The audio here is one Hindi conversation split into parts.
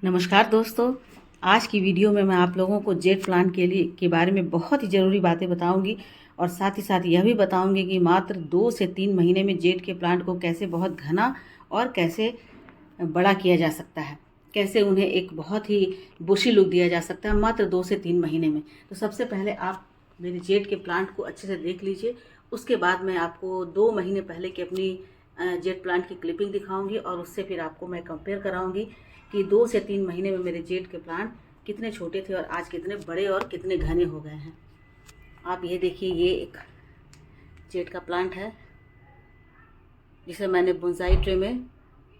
नमस्कार दोस्तों। आज की वीडियो में मैं आप लोगों को जेड प्लांट के बारे में बहुत ही ज़रूरी बातें बताऊंगी और साथ ही साथ यह भी बताऊंगी कि मात्र 2 से 3 महीने में जेड के प्लांट को कैसे बहुत घना और कैसे बड़ा किया जा सकता है, कैसे उन्हें एक बहुत ही बुशी लुक दिया जा सकता है मात्र 2 से 3 महीने में। तो सबसे पहले आप मेरे जेड के प्लांट को अच्छे से देख लीजिए। उसके बाद मैं आपको 2 महीने पहले की अपनी जेड प्लांट की क्लिपिंग दिखाऊंगी और उससे फिर आपको मैं कंपेयर कराऊंगी कि 2 से 3 महीने में मेरे जेड के प्लांट कितने छोटे थे और आज कितने बड़े और कितने घने हो गए हैं। आप ये देखिए, ये एक जेड का प्लांट है जिसे मैंने बोंसाई ट्रे में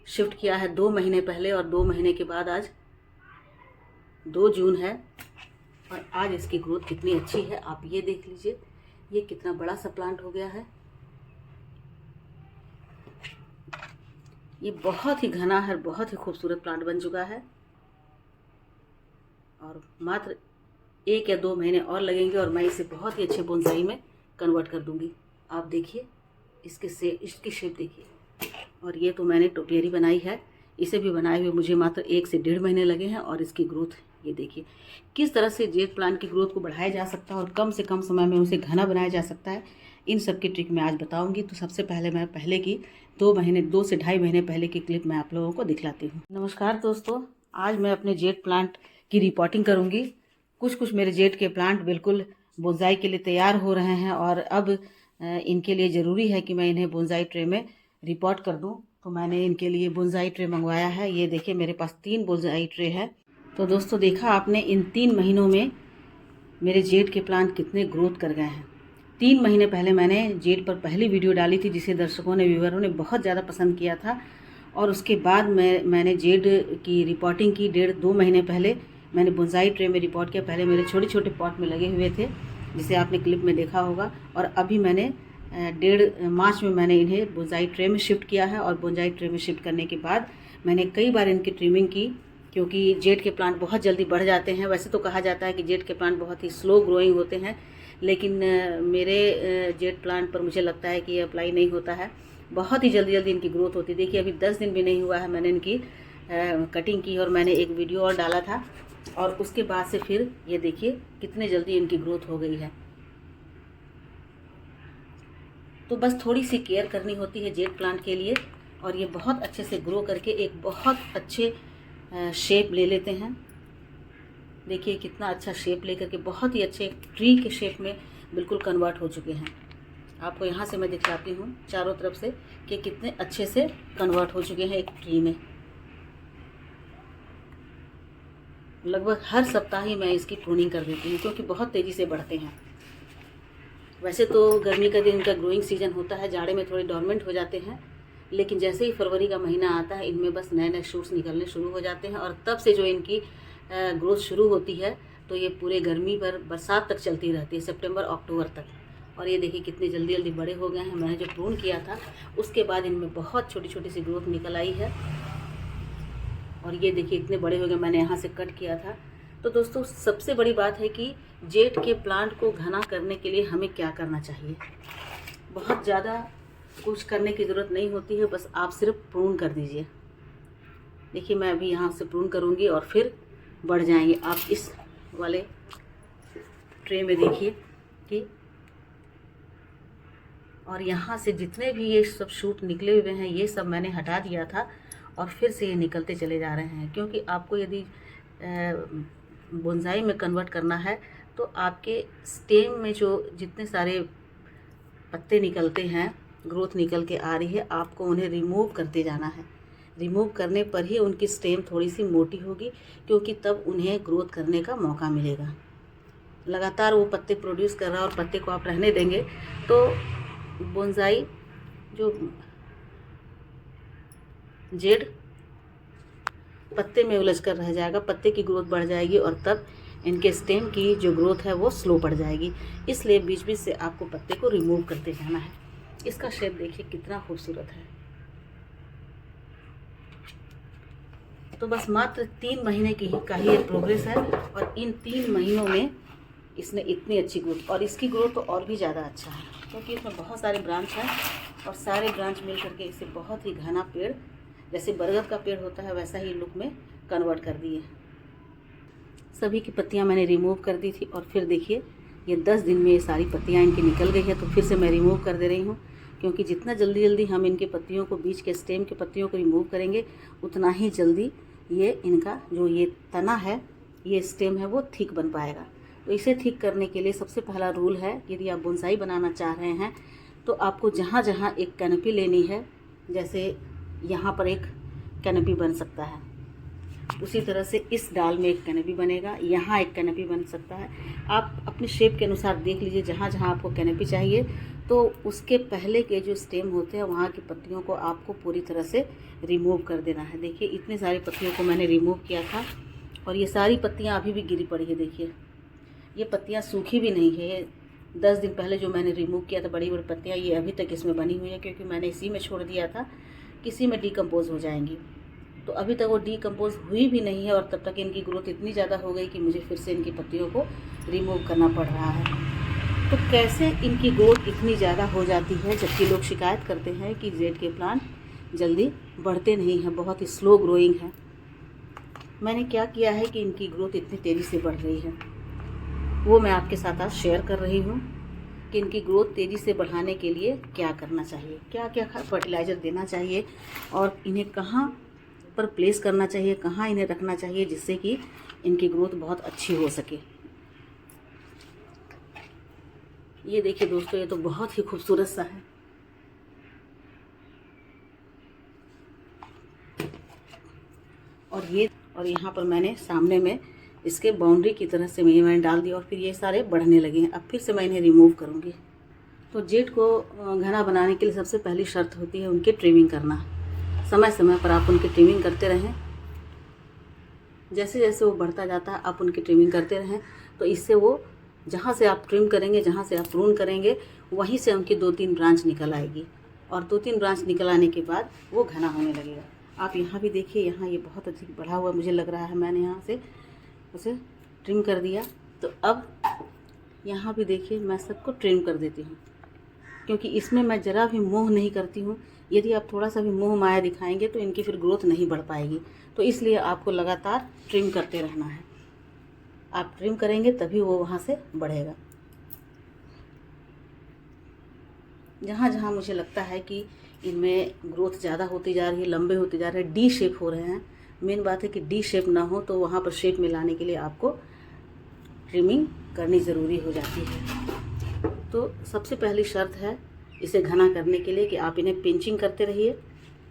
शिफ्ट किया है 2 महीने पहले, और 2 महीने के बाद आज 2 जून है और आज इसकी ग्रोथ कितनी अच्छी है आप ये देख लीजिए। ये कितना बड़ा सा प्लांट हो गया है। ये बहुत ही घना है, बहुत ही खूबसूरत प्लांट बन चुका है और मात्र 1 या 2 महीने और लगेंगे और मैं इसे बहुत ही अच्छे बोनसाई में कन्वर्ट कर दूंगी। आप देखिए इसकी शेप देखिए। और ये तो मैंने टोपियरी बनाई है, इसे भी बनाए हुए मुझे मात्र 1 से 1.5 महीने लगे हैं। और इसकी ग्रोथ ये देखिए, किस तरह से जेड प्लांट की ग्रोथ को बढ़ाया जा सकता है और कम से कम समय में उसे घना बनाया जा सकता है। इन सब की ट्रिक मैं आज बताऊंगी। तो सबसे पहले मैं पहले की 2 से ढाई महीने पहले की क्लिप मैं आप लोगों को दिखलाती हूँ। नमस्कार दोस्तों, आज मैं अपने जेड प्लांट की रिपोर्टिंग करूँगी। कुछ मेरे जेड के प्लांट बिल्कुल बोनसाई के लिए तैयार हो रहे हैं और अब इनके लिए ज़रूरी है कि मैं इन्हें बोनसाई ट्रे में रिपोर्ट कर दूं। तो मैंने इनके लिए बोनसाई ट्रे मंगवाया है। ये देखिए, मेरे पास 3 बोनसाई ट्रे है। तो दोस्तों, देखा आपने इन 3 महीनों में मेरे जेड के प्लांट कितने ग्रोथ कर गए हैं। 3 महीने पहले मैंने जेड पर पहली वीडियो डाली थी जिसे दर्शकों ने, व्यूअरों ने बहुत ज़्यादा पसंद किया था। और उसके बाद मैंने जेड की रिपोर्टिंग की 1.5-2 महीने पहले मैंने बोनसाई ट्रे में रिपोर्ट किया। पहले मेरे छोटे छोटे पॉट में लगे हुए थे जिसे आपने क्लिप में देखा होगा, और अभी मैंने 1.5 मार्च में मैंने इन्हें बोनसाई ट्रे में शिफ्ट किया है। और बोनसाई ट्रे में शिफ्ट करने के बाद मैंने कई बार इनकी ट्रिमिंग की, क्योंकि जेड के प्लांट बहुत जल्दी बढ़ जाते हैं। वैसे तो कहा जाता है कि जेड के प्लांट बहुत ही स्लो ग्रोइंग होते हैं, लेकिन मेरे जेड प्लांट पर मुझे लगता है कि ये अप्लाई नहीं होता है। बहुत ही जल्दी जल्दी इनकी ग्रोथ होती है। देखिए, अभी 10 दिन भी नहीं हुआ है मैंने इनकी कटिंग की और मैंने एक वीडियो और डाला था, और उसके बाद से फिर ये देखिए कितने जल्दी इनकी ग्रोथ हो गई है। तो बस थोड़ी सी केयर करनी होती है जेड प्लांट के लिए और ये बहुत अच्छे से ग्रो करके एक बहुत अच्छे शेप ले लेते हैं। देखिए कितना अच्छा शेप लेकर के बहुत ही अच्छे ट्री के शेप में बिल्कुल कन्वर्ट हो चुके हैं। आपको यहाँ से मैं दिखाती हूँ चारों तरफ से कि कितने अच्छे से कन्वर्ट हो चुके हैं एक ट्री में। लगभग हर सप्ताह ही मैं इसकी प्रूनिंग कर देती हूँ क्योंकि बहुत तेज़ी से बढ़ते हैं। वैसे तो गर्मी का दिन इनका ग्रोइंग सीजन होता है, जाड़े में थोड़े डॉर्मेंट हो जाते हैं, लेकिन जैसे ही फरवरी का महीना आता है इनमें बस नए नए शूट्स निकलने शुरू हो जाते हैं और तब से जो इनकी ग्रोथ शुरू होती है तो ये पूरे गर्मी पर बरसात तक चलती रहती है, सितंबर अक्टूबर तक। और ये देखिए कितने जल्दी जल्दी बड़े हो गए हैं। मैंने जो प्रून किया था उसके बाद इनमें बहुत छोटी छोटी सी ग्रोथ निकल आई है और ये देखिए इतने बड़े हो गए। मैंने यहाँ से कट किया था। तो दोस्तों, सबसे बड़ी बात है कि जेड के प्लांट को घना करने के लिए हमें क्या करना चाहिए। बहुत ज़्यादा कुछ करने की ज़रूरत नहीं होती है, बस आप सिर्फ प्रून कर दीजिए। देखिए मैं अभी यहाँ से प्रून करूँगी और फिर बढ़ जाएंगे। आप इस वाले ट्रे में देखिए कि और यहाँ से जितने भी ये सब शूट निकले हुए हैं ये सब मैंने हटा दिया था और फिर से ये निकलते चले जा रहे हैं। क्योंकि आपको यदि बोनसाई में कन्वर्ट करना है तो आपके स्टेम में जो जितने सारे पत्ते निकलते हैं, ग्रोथ निकल के आ रही है, आपको उन्हें रिमूव करते जाना है। रिमूव करने पर ही उनकी स्टेम थोड़ी सी मोटी होगी, क्योंकि तब उन्हें ग्रोथ करने का मौका मिलेगा। लगातार वो पत्ते प्रोड्यूस कर रहा है और पत्ते को आप रहने देंगे तो बोनसाई जो जेड पत्ते में उलझ कर रह जाएगा, पत्ते की ग्रोथ बढ़ जाएगी और तब इनके स्टेम की जो ग्रोथ है वो स्लो पड़ जाएगी। इसलिए बीच बीच से आपको पत्ते को रिमूव करते जाना है। इसका शेप देखिए कितना खूबसूरत है। तो बस मात्र 3 महीने का ही प्रोग्रेस है और इन 3 महीनों में इसने इतनी अच्छी ग्रोथ, और इसकी ग्रोथ तो और भी ज़्यादा अच्छा है क्योंकि इसमें बहुत सारे ब्रांच हैं और सारे ब्रांच मिल करके इसे बहुत ही घना पेड़, जैसे बरगद का पेड़ होता है वैसा ही लुक में कन्वर्ट कर दिए। सभी की पत्तियां मैंने रिमूव कर दी थी और फिर देखिए ये 10 दिन में ये सारी पत्तियां इनकी निकल गई है। तो फिर से मैं रिमूव कर दे रही हूँ, क्योंकि जितना जल्दी हम इनके पत्तियों को, बीच के स्टेम के पत्तियों को रिमूव करेंगे, उतना ही जल्दी ये इनका जो ये तना है, ये स्टेम है, वो थिक बन पाएगा। तो इसे थिक करने के लिए सबसे पहला रूल है, यदि आप बोनसाई बनाना चाह रहे हैं तो आपको जहाँ जहाँ एक कैनोपी लेनी है, जैसे यहाँ पर एक कैनोपी बन सकता है, उसी तरह से इस डाल में एक कैनोपी बनेगा, यहाँ एक कैनोपी बन सकता है। आप अपने शेप के अनुसार देख लीजिए, जहाँ जहाँ आपको कैनोपी चाहिए तो उसके पहले के जो स्टेम होते हैं वहाँ की पत्तियों को आपको पूरी तरह से रिमूव कर देना है। देखिए इतनी सारी पत्तियों को मैंने रिमूव किया था और ये सारी पत्तियाँ अभी भी गिरी पड़ी है। देखिए ये पत्तियाँ सूखी भी नहीं है। 10 दिन पहले जो मैंने रिमूव किया था बड़ी बड़ी पत्तियाँ, ये अभी तक इसमें बनी हुई है, क्योंकि मैंने इसी में छोड़ दिया था, किसी में डिकम्पोज हो जाएंगी। तो अभी तक वो डिकम्पोज हुई भी नहीं है और तब तक इनकी ग्रोथ इतनी ज़्यादा हो गई कि मुझे फिर से इनकी पत्तियों को रिमूव करना पड़ रहा है। तो कैसे इनकी ग्रोथ इतनी ज़्यादा हो जाती है, जबकि लोग शिकायत करते हैं कि जेड के प्लांट जल्दी बढ़ते नहीं हैं, बहुत ही स्लो ग्रोइंग है। मैंने क्या किया है कि इनकी ग्रोथ इतनी तेज़ी से बढ़ रही है, वो मैं आपके साथ आज शेयर कर रही हूँ कि इनकी ग्रोथ तेज़ी से बढ़ाने के लिए क्या करना चाहिए, क्या क्या फर्टिलाइज़र देना चाहिए और इन्हें कहाँ पर प्लेस करना चाहिए, कहाँ इन्हें रखना चाहिए, जिससे कि इनकी ग्रोथ बहुत अच्छी हो सके। ये देखिए दोस्तों, ये तो बहुत ही खूबसूरत सा है। और यहाँ पर मैंने सामने में इसके बाउंड्री की तरह से मैंने डाल दिया और फिर ये सारे बढ़ने लगे हैं। अब फिर से मैं इन्हें रिमूव करूँगी। तो जेड को घना बनाने के लिए सबसे पहली शर्त होती है उनकी ट्रिमिंग करना। समय समय पर आप उनकी ट्रिमिंग करते रहें। जैसे जैसे वो बढ़ता जाता है आप उनकी ट्रिमिंग करते रहें, तो इससे वो जहाँ से आप ट्रिम करेंगे, जहाँ से आप प्रून करेंगे, वहीं से उनकी 2-3 ब्रांच निकल आएगी और 2-3 ब्रांच निकल आने के बाद वो घना होने लगेगा। आप यहाँ भी देखिए, यहाँ ये बहुत अधिक बढ़ा हुआ मुझे लग रहा है। मैंने यहाँ से उसे ट्रिम कर दिया। तो अब यहाँ भी देखिए मैं सबको ट्रिम कर देती हूँ, क्योंकि इसमें मैं ज़रा भी मोह नहीं करती हूँ। यदि आप थोड़ा सा भी मोह माया दिखाएंगे तो इनकी फिर ग्रोथ नहीं बढ़ पाएगी। तो इसलिए आपको लगातार ट्रिम करते रहना है। आप ट्रिम करेंगे तभी वो वहाँ से बढ़ेगा। जहाँ जहाँ मुझे लगता है कि इनमें ग्रोथ ज़्यादा होती जा रही है, लंबे होते जा रहे हैं, डी शेप हो रहे हैं, मेन बात है कि डी शेप ना हो, तो वहाँ पर शेप में लाने के लिए आपको ट्रिमिंग करनी ज़रूरी हो जाती है। तो सबसे पहली शर्त है इसे घना करने के लिए कि आप इन्हें पिंचिंग करते रहिए,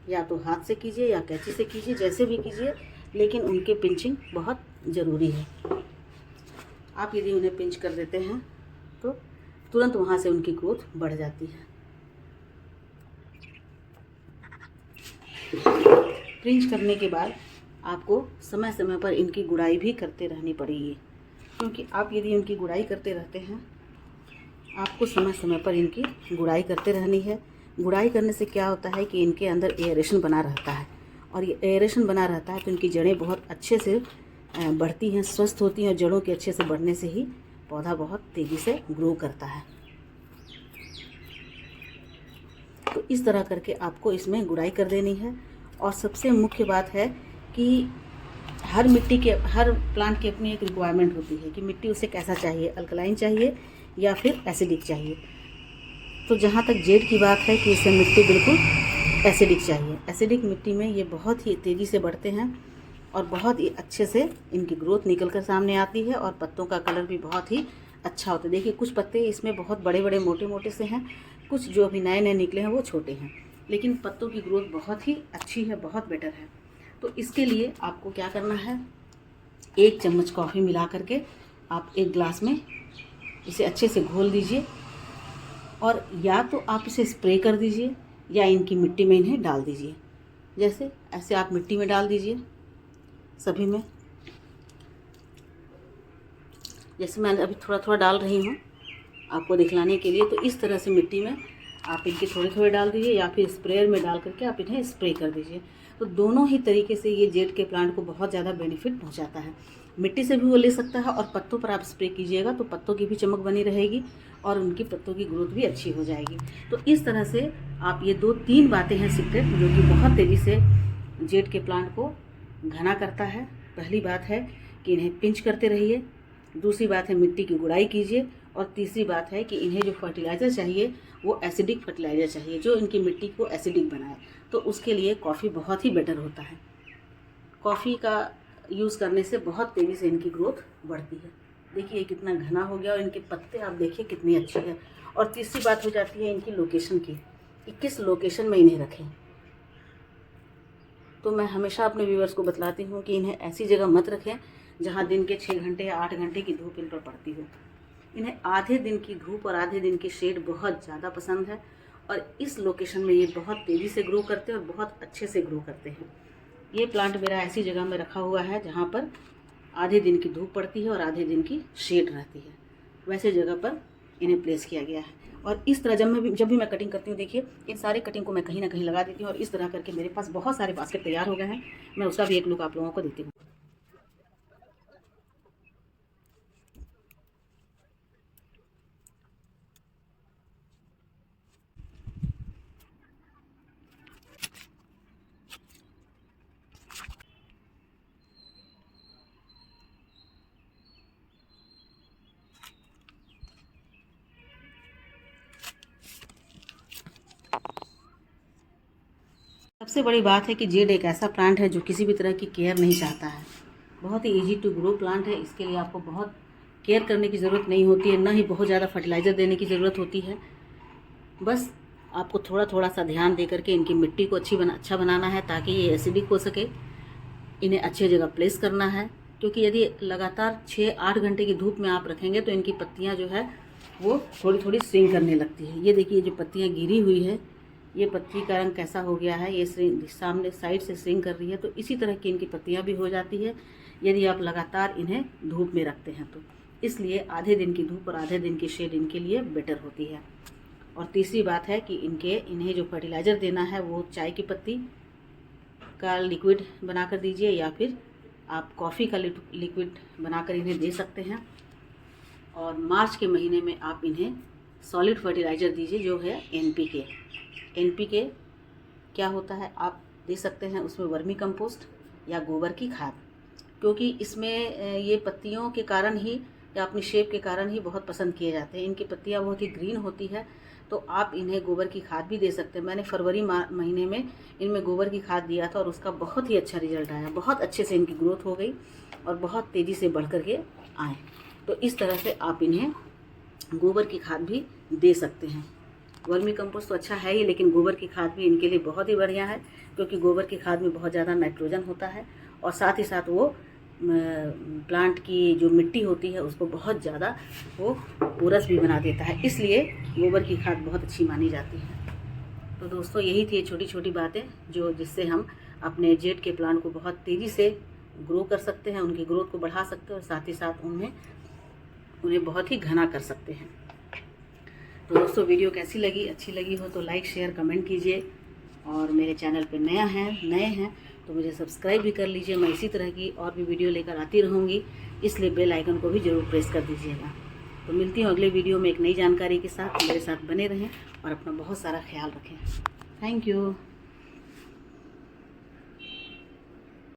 या तो हाथ से कीजिए या कैंची से कीजिए, जैसे भी कीजिए, लेकिन उनके पिंचिंग बहुत ज़रूरी है। आप यदि उन्हें पिंच कर देते हैं तो तुरंत वहाँ से उनकी ग्रोथ बढ़ जाती है। पिंच करने के बाद आपको समय समय पर इनकी गुड़ाई भी करते रहनी पड़ेगी, क्योंकि आप यदि इनकी गुड़ाई करते रहते हैं, आपको समय समय पर इनकी गुड़ाई करते रहनी है। गुड़ाई करने से क्या होता है कि इनके अंदर एयरेशन बना रहता है, और ये एयरेशन बना रहता है तो इनकी जड़ें बहुत अच्छे से बढ़ती हैं, स्वस्थ होती हैं, और जड़ों के अच्छे से बढ़ने से ही पौधा बहुत तेज़ी से ग्रो करता है। तो इस तरह करके आपको इसमें गुड़ाई कर देनी है। और सबसे मुख्य बात है कि हर प्लांट की अपनी एक रिक्वायरमेंट होती है कि मिट्टी उसे कैसा चाहिए, अल्कलाइन चाहिए या फिर एसिडिक चाहिए। तो जहाँ तक जेड की बात है कि इसे मिट्टी बिल्कुल एसिडिक चाहिए। एसिडिक मिट्टी में ये बहुत ही तेज़ी से बढ़ते हैं और बहुत ही अच्छे से इनकी ग्रोथ निकल कर सामने आती है, और पत्तों का कलर भी बहुत ही अच्छा होता है। देखिए कुछ पत्ते इसमें बहुत बड़े बड़े मोटे मोटे से हैं, कुछ जो अभी नए नए निकले हैं वो छोटे हैं, लेकिन पत्तों की ग्रोथ बहुत ही अच्छी है, बहुत बेटर है। तो इसके लिए आपको क्या करना है, 1 चम्मच कॉफ़ी मिला करके आप 1 ग्लास में इसे अच्छे से घोल दीजिए, और या तो आप इसे स्प्रे कर दीजिए या इनकी मिट्टी में इन्हें डाल दीजिए। जैसे ऐसे आप मिट्टी में डाल दीजिए सभी में, जैसे मैं अभी थोड़ा थोड़ा डाल रही हूँ आपको दिखलाने के लिए। तो इस तरह से मिट्टी में आप इनके थोड़े थोड़े डाल दीजिए, या फिर स्प्रेयर में डाल करके आप इन्हें स्प्रे कर दीजिए। तो दोनों ही तरीके से ये जेड के प्लांट को बहुत ज़्यादा बेनिफिट पहुँचाता है। मिट्टी से भी वो ले सकता है, और पत्तों पर आप स्प्रे कीजिएगा तो पत्तों की भी चमक बनी रहेगी और उनकी पत्तों की ग्रोथ भी अच्छी हो जाएगी। तो इस तरह से आप ये 2-3 बातें हैं सीक्रेट, जो कि बहुत तेज़ी से जेड के प्लांट को घना करता है। पहली बात है कि इन्हें पिंच करते रहिए, दूसरी बात है मिट्टी की गुड़ाई कीजिए, और तीसरी बात है कि इन्हें जो फर्टिलाइज़र चाहिए वो एसिडिक फर्टिलाइज़र चाहिए जो इनकी मिट्टी को एसिडिक बनाए। तो उसके लिए कॉफ़ी बहुत ही बेटर होता है। कॉफ़ी का यूज़ करने से बहुत तेज़ी से इनकी ग्रोथ बढ़ती है। देखिए कितना घना हो गया और इनके पत्ते आप देखिए कितनी अच्छी है। और तीसरी बात हो जाती है इनकी लोकेशन की, कि किस लोकेशन में इन्हें रखें। तो मैं हमेशा अपने व्यूअर्स को बतलाती हूँ कि इन्हें ऐसी जगह मत रखें जहाँ दिन के 6 घंटे या 8 घंटे की धूप इन पर पड़ती हो। इन्हें आधे दिन की धूप और आधे दिन की शेड बहुत ज़्यादा पसंद है, और इस लोकेशन में ये बहुत तेज़ी से ग्रो करते हैं और बहुत अच्छे से ग्रो करते हैं। ये प्लांट मेरा ऐसी जगह में रखा हुआ है जहाँ पर आधे दिन की धूप पड़ती है और आधे दिन की शेड रहती है, वैसे जगह पर इन्हें प्लेस किया गया है। और इस तरह जब भी मैं कटिंग करती हूँ, देखिए इन सारे कटिंग को मैं कहीं ना कहीं लगा देती हूँ, और इस तरह करके मेरे पास बहुत सारे बास्केट तैयार हो गए हैं। मैं उसका भी एक लुक आप लोगों को देती हूँ। सबसे बड़ी बात है कि जेड एक ऐसा प्लांट है जो किसी भी तरह की केयर नहीं चाहता है। बहुत ही इजी टू ग्रो प्लांट है। इसके लिए आपको बहुत केयर करने की ज़रूरत नहीं होती है, ना ही बहुत ज़्यादा फर्टिलाइज़र देने की ज़रूरत होती है। बस आपको थोड़ा थोड़ा सा ध्यान दे करके इनकी मिट्टी को अच्छा बनाना है ताकि ये एसिडिक हो सके। इन्हें अच्छी जगह प्लेस करना है, क्योंकि यदि लगातार 6-8 घंटे की धूप में आप रखेंगे तो इनकी पत्तियाँ जो है वो थोड़ी थोड़ी स्विंग करने लगती है। ये देखिए जो पत्तियाँ गिरी हुई है, ये पत्ती का रंग कैसा हो गया है, ये सामने साइड से स्विंग कर रही है। तो इसी तरह की इनकी पत्तियाँ भी हो जाती है यदि आप लगातार इन्हें धूप में रखते हैं तो। इसलिए आधे दिन की धूप और आधे दिन की शेड इनके लिए बेटर होती है। और तीसरी बात है कि इन्हें जो फर्टिलाइज़र देना है वो चाय की पत्ती का लिक्विड बनाकर दीजिए, या फिर आप कॉफ़ी का लिक्विड बनाकर इन्हें दे सकते हैं। और मार्च के महीने में आप इन्हें सॉलिड फर्टिलाइज़र दीजिए जो है NPK। NPK क्या होता है आप दे सकते हैं उसमें वर्मी कंपोस्ट या गोबर की खाद, क्योंकि इसमें ये पत्तियों के कारण ही या अपनी शेप के कारण ही बहुत पसंद किए जाते हैं। इनकी पत्तियाँ बहुत ही ग्रीन होती है, तो आप इन्हें गोबर की खाद भी दे सकते हैं। मैंने फरवरी महीने में इनमें गोबर की खाद दिया था और उसका बहुत ही अच्छा रिजल्ट आया। बहुत अच्छे से इनकी ग्रोथ हो गई और बहुत तेज़ी से बढ़ कर के आए। तो इस तरह से आप इन्हें गोबर की खाद भी दे सकते हैं। वर्मी कंपोस्ट तो अच्छा है ही, लेकिन गोबर की खाद भी इनके लिए बहुत ही बढ़िया है, क्योंकि गोबर की खाद में बहुत ज़्यादा नाइट्रोजन होता है और साथ ही साथ वो प्लांट की जो मिट्टी होती है उसको बहुत ज़्यादा वो पोरस भी बना देता है। इसलिए गोबर की खाद बहुत अच्छी मानी जाती है। तो दोस्तों यही थी छोटी छोटी बातें जिससे हम अपने जेड के प्लांट को बहुत तेज़ी से ग्रो कर सकते हैं, उनकी ग्रोथ को बढ़ा सकते हैं और साथ ही साथ उन्हें बहुत ही घना कर सकते हैं। तो दोस्तों वीडियो कैसी लगी, अच्छी लगी हो तो लाइक शेयर कमेंट कीजिए, और मेरे चैनल पे नए हैं तो मुझे सब्सक्राइब भी कर लीजिए। मैं इसी तरह की और भी वीडियो लेकर आती रहूँगी, इसलिए बेल आइकन को भी ज़रूर प्रेस कर दीजिएगा। तो मिलती हूँ अगले वीडियो में एक नई जानकारी के साथ। मेरे साथ बने रहें और अपना बहुत सारा ख्याल रखें। Thank you.